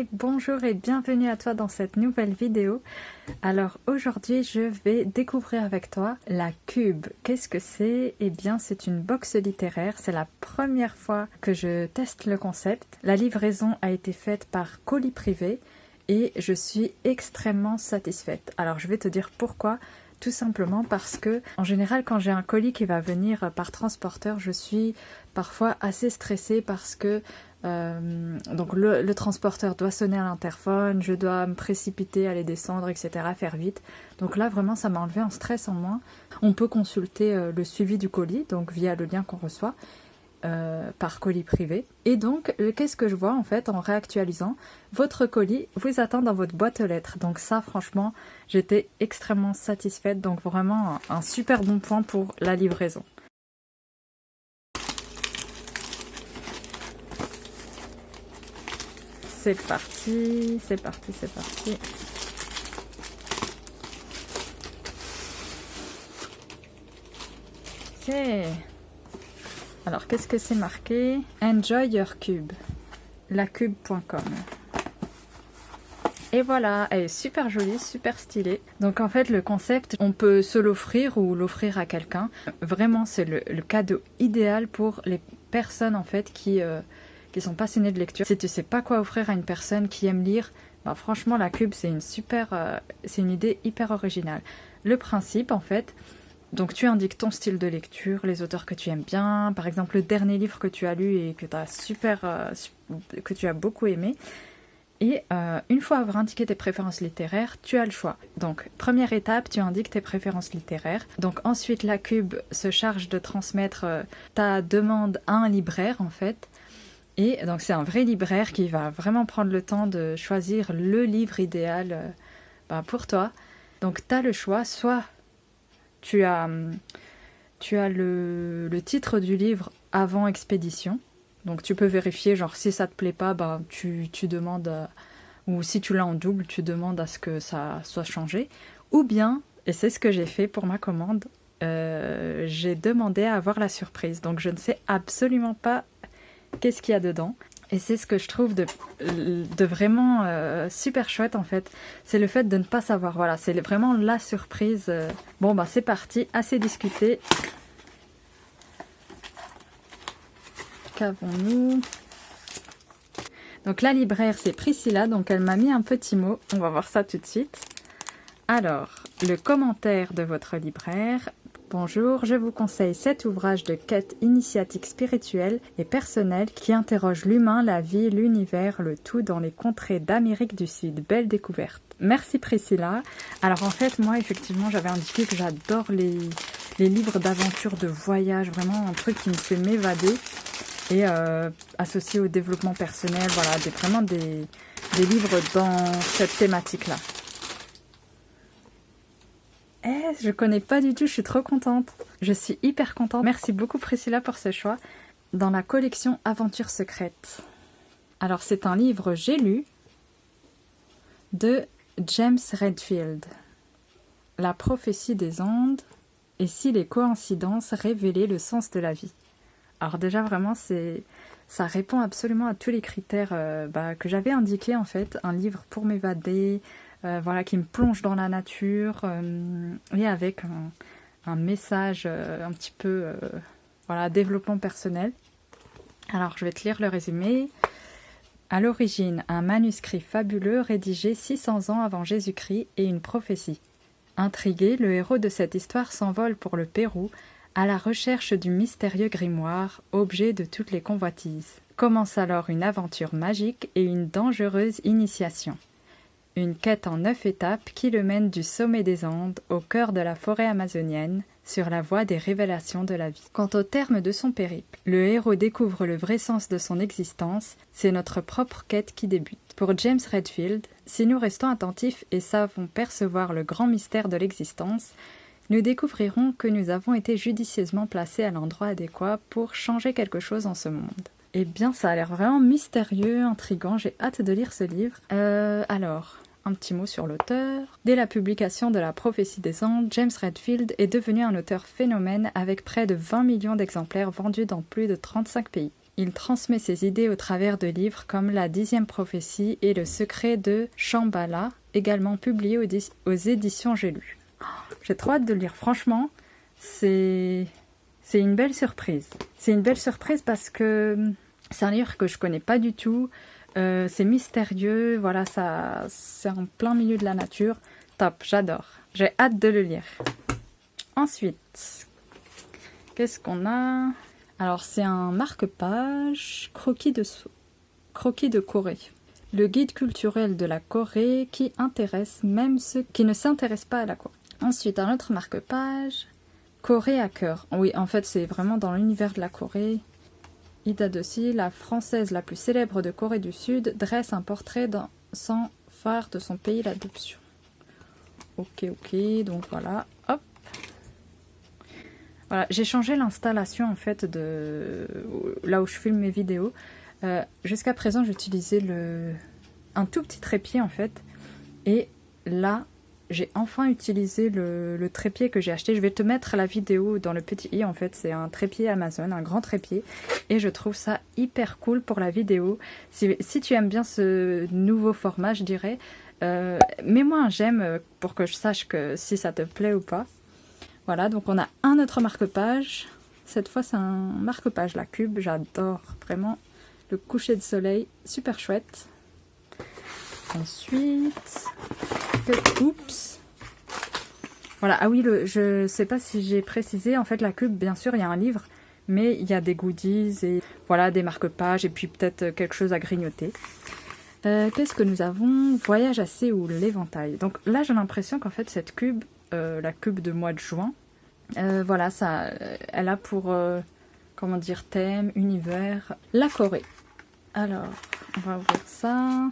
bien-aimé, bonjour et bienvenue à toi dans cette nouvelle vidéo. Alors aujourd'hui je vais découvrir avec toi la Cube. Qu'est-ce que c'est? Eh bien c'est une box littéraire, c'est la première fois que je teste le concept. La livraison a été faite par colis privé et je suis extrêmement satisfaite. Alors je vais te dire pourquoi. Tout simplement parce que, en général, quand j'ai un colis qui va venir par transporteur, je suis parfois assez stressée parce que donc le transporteur doit sonner à l'interphone, je dois me précipiter, aller descendre, etc., faire vite. Donc là, vraiment, ça m'a enlevé un stress en moins. On peut consulter le suivi du colis, donc via le lien qu'on reçoit. Par colis privé. Et donc, qu'est-ce que je vois en fait en réactualisant? Votre colis vous attend dans votre boîte aux lettres. Donc ça, franchement, j'étais extrêmement satisfaite. Donc vraiment un super bon point pour la livraison. C'est parti, c'est parti, c'est parti. Ok. Alors, qu'est-ce que c'est marqué? Enjoy your cube. Lacube.com. Et voilà, elle est super jolie, super stylée. Donc en fait, le concept, on peut se l'offrir ou l'offrir à quelqu'un. Vraiment, c'est le cadeau idéal pour les personnes en fait qui sont passionnées de lecture. Si tu sais pas quoi offrir à une personne qui aime lire, bah, franchement, la Cube, c'est une idée hyper originale. Le principe, en fait, donc tu indiques ton style de lecture, les auteurs que tu aimes bien, par exemple le dernier livre que tu as lu et que tu as beaucoup aimé. Et une fois avoir indiqué tes préférences littéraires, tu as le choix. Donc première étape, tu indiques tes préférences littéraires. Donc ensuite la Cube se charge de transmettre ta demande à un libraire en fait. Et donc c'est un vrai libraire qui va vraiment prendre le temps de choisir le livre idéal pour toi. Donc tu as le choix, soit tu as le titre du livre avant expédition. Donc tu peux vérifier, genre si ça te plaît pas, bah, tu demandes, ou si tu l'as en double, tu demandes à ce que ça soit changé. Ou bien, et c'est ce que j'ai fait pour ma commande, j'ai demandé à avoir la surprise. Donc je ne sais absolument pas qu'est-ce qu'il y a dedans. Et c'est ce que je trouve de vraiment super chouette en fait. C'est le fait de ne pas savoir. Voilà, c'est vraiment la surprise. Bon bah c'est parti, assez discuté. Qu'avons-nous? Donc la libraire c'est Priscilla, donc elle m'a mis un petit mot. On va voir ça tout de suite. Alors, le commentaire de votre libraire. Bonjour, je vous conseille cet ouvrage de quête initiatique spirituelle et personnelle qui interroge l'humain, la vie, l'univers, le tout dans les contrées d'Amérique du Sud. Belle découverte. Merci Priscilla. Alors en fait, moi effectivement, j'avais indiqué que j'adore les livres d'aventure, de voyage, vraiment un truc qui me fait m'évader et associé au développement personnel, voilà, vraiment des livres dans cette thématique-là. Je connais pas du tout, je suis trop contente. Je suis hyper contente. Merci beaucoup Priscilla pour ce choix. Dans la collection Aventures secrètes. Alors c'est un livre j'ai lu de James Redfield. La prophétie des Andes et si les coïncidences révélaient le sens de la vie. Alors déjà vraiment ça répond absolument à tous les critères que j'avais indiqués en fait. Un livre pour m'évader, voilà, qui me plonge dans la nature et avec un message un petit peu voilà, développement personnel. Alors je vais te lire le résumé. À l'origine, un manuscrit fabuleux rédigé 600 ans avant Jésus-Christ et une prophétie. Intrigué, le héros de cette histoire s'envole pour le Pérou à la recherche du mystérieux grimoire, objet de toutes les convoitises. Commence alors une aventure magique et une dangereuse initiation. Une quête en 9 étapes qui le mène du sommet des Andes au cœur de la forêt amazonienne, sur la voie des révélations de la vie. Quant au terme de son périple, le héros découvre le vrai sens de son existence, c'est notre propre quête qui débute. Pour James Redfield, si nous restons attentifs et savons percevoir le grand mystère de l'existence, nous découvrirons que nous avons été judicieusement placés à l'endroit adéquat pour changer quelque chose en ce monde. Eh bien, ça a l'air vraiment mystérieux, intriguant, j'ai hâte de lire ce livre. Alors, un petit mot sur l'auteur. Dès la publication de La prophétie des Andes, James Redfield est devenu un auteur phénomène avec près de 20 millions d'exemplaires vendus dans plus de 35 pays. Il transmet ses idées au travers de livres comme La 10e prophétie et Le secret de Shambhala, également publiés aux éditions J'ai lu. J'ai trop hâte de le lire. Franchement, c'est une belle surprise. C'est une belle surprise parce que c'est un livre que je connais pas du tout. C'est mystérieux, voilà, ça, c'est en plein milieu de la nature. Top, j'adore. J'ai hâte de le lire. Ensuite, qu'est-ce qu'on a? Alors, c'est un marque-page croquis de Corée. Le guide culturel de la Corée qui intéresse même ceux qui ne s'intéressent pas à la Corée. Ensuite, un autre marque-page, Corée à cœur. Oui, en fait, c'est vraiment dans l'univers de la Corée. Ida Dossi, la française la plus célèbre de Corée du Sud, dresse un portrait sans phare de son pays d'adoption. Ok, donc voilà, hop. Voilà, j'ai changé l'installation en fait de là où je filme mes vidéos. Jusqu'à présent, j'utilisais un tout petit trépied en fait. Et là, j'ai enfin utilisé le trépied que j'ai acheté. Je vais te mettre la vidéo dans le petit i en fait. C'est un trépied Amazon, un grand trépied. Et je trouve ça hyper cool pour la vidéo. Si tu aimes bien ce nouveau format, je dirais, mets-moi un j'aime pour que je sache que si ça te plaît ou pas. Voilà, donc on a un autre marque-page. Cette fois, c'est un marque-page, la Cube. J'adore vraiment le coucher de soleil. Super chouette. Ensuite... Oups. Voilà, ah oui, je sais pas si j'ai précisé. En fait, la Cube, bien sûr, il y a un livre. Mais il y a des goodies et voilà, des marque-pages. Et puis peut-être quelque chose à grignoter. Qu'est-ce que nous avons? Voyage à Séoul, l'éventail. Donc là, j'ai l'impression qu'en fait, cette Cube... la Cube de mois de juin. Voilà, ça, elle a pour, comment dire, thème, univers, la Corée. Alors, on va ouvrir ça.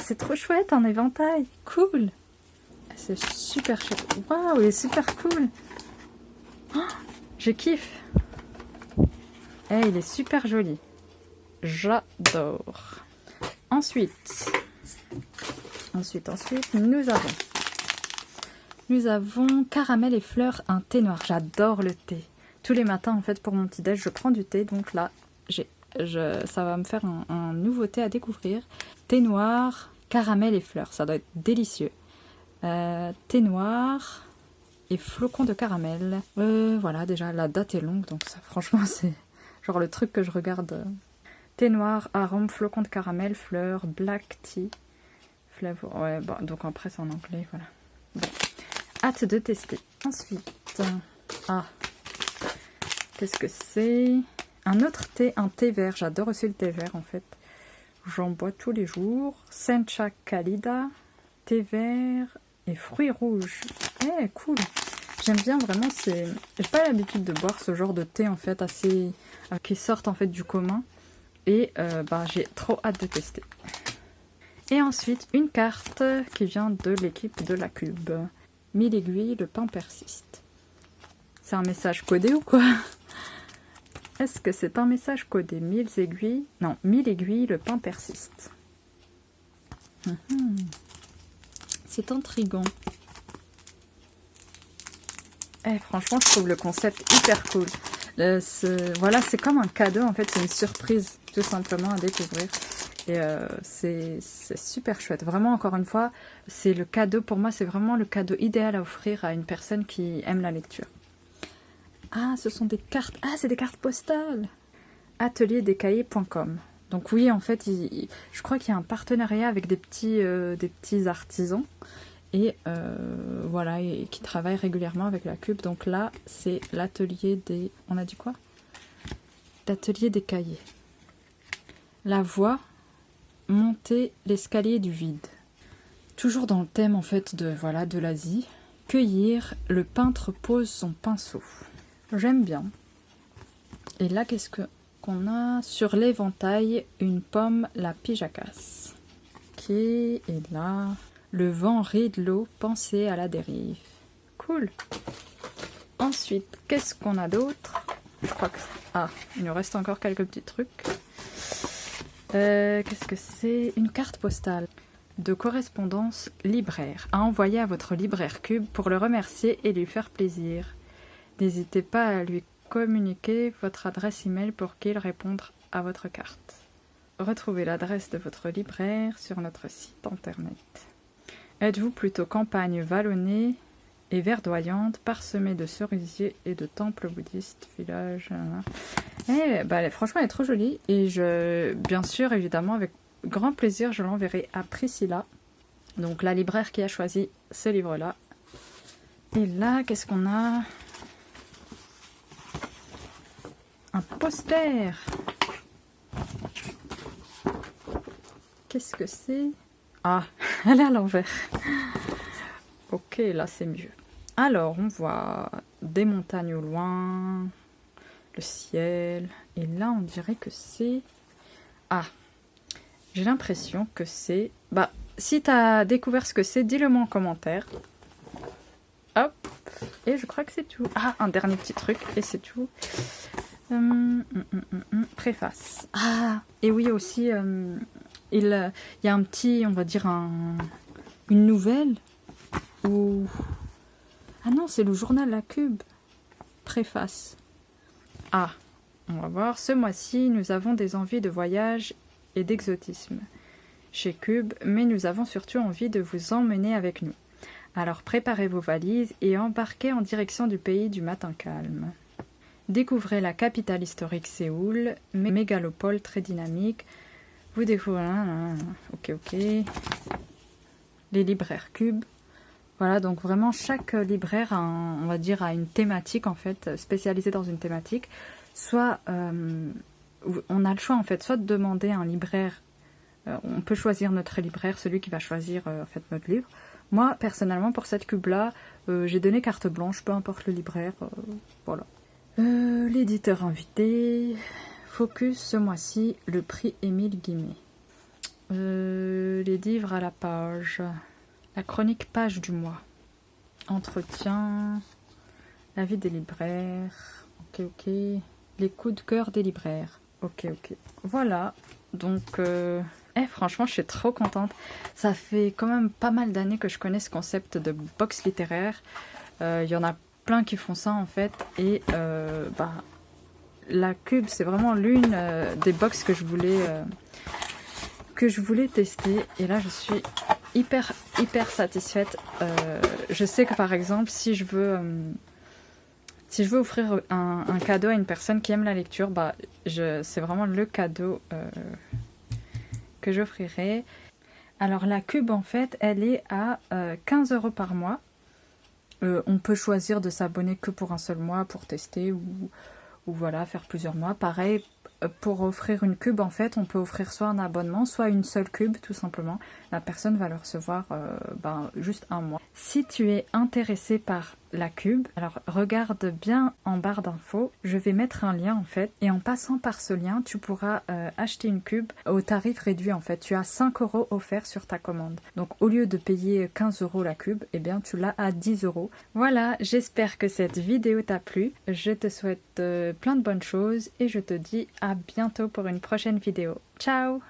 C'est trop chouette, un éventail. Cool. C'est super chouette. Waouh, il est super cool. Oh, je kiffe. Il est super joli. J'adore. Ensuite, nous avons caramel et fleurs, un thé noir. J'adore le thé. Tous les matins, en fait, pour mon petit-déj, je prends du thé. Donc là, ça va me faire un nouveau thé à découvrir. Thé noir, caramel et fleurs. Ça doit être délicieux. Thé noir et flocons de caramel. Voilà, déjà, la date est longue. Donc ça, franchement, c'est genre le truc que je regarde. Thé noir, arôme, flocons de caramel, fleurs, black tea. Flavor. Ouais, bon, donc après c'est en anglais, voilà. Bon. Hâte de tester. Ensuite, qu'est-ce que c'est? Un autre thé, un thé vert. J'adore aussi le thé vert en fait. J'en bois tous les jours. Sencha Kalida, thé vert et fruits rouges. Cool. J'aime bien vraiment. J'ai pas l'habitude de boire ce genre de thé en fait assez qui sortent en fait du commun. Et j'ai trop hâte de tester. Et ensuite, une carte qui vient de l'équipe de la Cube. 1000 aiguilles, le pain persiste. C'est un message codé ou quoi? Est-ce que c'est un message codé? 1000 aiguilles? Non, 1000 aiguilles, le pain persiste. C'est intriguant. Franchement, je trouve le concept hyper cool. Voilà, c'est comme un cadeau, en fait, c'est une surprise, tout simplement, à découvrir. Et c'est super chouette. Vraiment, encore une fois, c'est le cadeau, pour moi, c'est vraiment le cadeau idéal à offrir à une personne qui aime la lecture. Ce sont des cartes. C'est des cartes postales. Atelierdescahiers.com. Donc oui, en fait, je crois qu'il y a un partenariat avec des petits artisans. Et voilà, et qui travaillent régulièrement avec la Cube. Donc là, c'est l'atelier des... On a dit quoi? L'atelier des cahiers. La voie, monter l'escalier du vide. Toujours dans le thème en fait de l'Asie. Cueillir, le peintre pose son pinceau. J'aime bien. Et là, qu'est-ce qu'on a? Sur l'éventail, une pomme, la pijacasse. Ok, et là... Le vent ride l'eau, pensez à la dérive. Cool. Ensuite, qu'est-ce qu'on a d'autre? Je crois que... il nous reste encore quelques petits trucs. Qu'est-ce que c'est? Une carte postale de correspondance libraire à envoyer à votre libraire Cube pour le remercier et lui faire plaisir. N'hésitez pas à lui communiquer votre adresse email pour qu'il réponde à votre carte. Retrouvez l'adresse de votre libraire sur notre site internet. Êtes-vous plutôt campagne vallonnée et verdoyante, parsemée de cerisiers et de temples bouddhistes, village... franchement, elle est trop jolie. Et bien sûr, évidemment, avec grand plaisir, je l'enverrai à Priscilla. Donc, la libraire qui a choisi ce livre-là. Et là, qu'est-ce qu'on a? Un poster. Qu'est-ce que c'est? Ah, elle est à l'envers. Ok, là c'est mieux. Alors, on voit des montagnes au loin, le ciel. Et là, on dirait que c'est... Ah, j'ai l'impression que c'est... Bah, si tu as découvert ce que c'est, dis-le-moi en commentaire. Hop, et je crois que c'est tout. Ah, un dernier petit truc, et c'est tout. Préface. Ah, et oui aussi, il y a un petit, on va dire, une nouvelle où... Ah non, c'est le journal La Cube. Préface. Ah, on va voir. Ce mois-ci, nous avons des envies de voyage et d'exotisme chez Cube, mais nous avons surtout envie de vous emmener avec nous. Alors préparez vos valises et embarquez en direction du pays du matin calme. Découvrez la capitale historique Séoul, mégalopole très dynamique. Vous découvrez... Ok. Les libraires Cube. Voilà, donc vraiment chaque libraire on va dire, a une thématique en fait, spécialisée dans une thématique. Soit on a le choix en fait, soit de demander à un libraire, on peut choisir notre libraire, celui qui va choisir en fait notre livre. Moi personnellement pour cette cube-là, j'ai donné carte blanche, peu importe le libraire, voilà. L'éditeur invité, focus ce mois-ci, le prix Émile Guimet. Les livres à la page, la chronique page du mois, entretien, l'avis des libraires, ok, les coups de cœur des libraires, ok. Voilà, donc franchement je suis trop contente, ça fait quand même pas mal d'années que je connais ce concept de box littéraire, il y en a plein qui font ça en fait, et la Cube c'est vraiment l'une des box que je voulais tester, et là je suis hyper satisfaite. Je sais que par exemple si je veux offrir un cadeau à une personne qui aime la lecture, c'est vraiment le cadeau que j'offrirai. Alors la Cube en fait elle est à 15 € par mois. On peut choisir de s'abonner que pour un seul mois pour tester ou voilà, faire plusieurs mois. Pareil, pour offrir une cube, en fait, on peut offrir soit un abonnement, soit une seule cube, tout simplement. La personne va le recevoir juste un mois. Si tu es intéressé par la cube, alors regarde bien en barre d'infos. Je vais mettre un lien, en fait. Et en passant par ce lien, tu pourras acheter une cube au tarif réduit, en fait. Tu as 5 € offerts sur ta commande. Donc, au lieu de payer 15 € la cube, eh bien, tu l'as à 10 €. Voilà, j'espère que cette vidéo t'a plu. Je te souhaite plein de bonnes choses et je te dis à bientôt pour une prochaine vidéo. Ciao!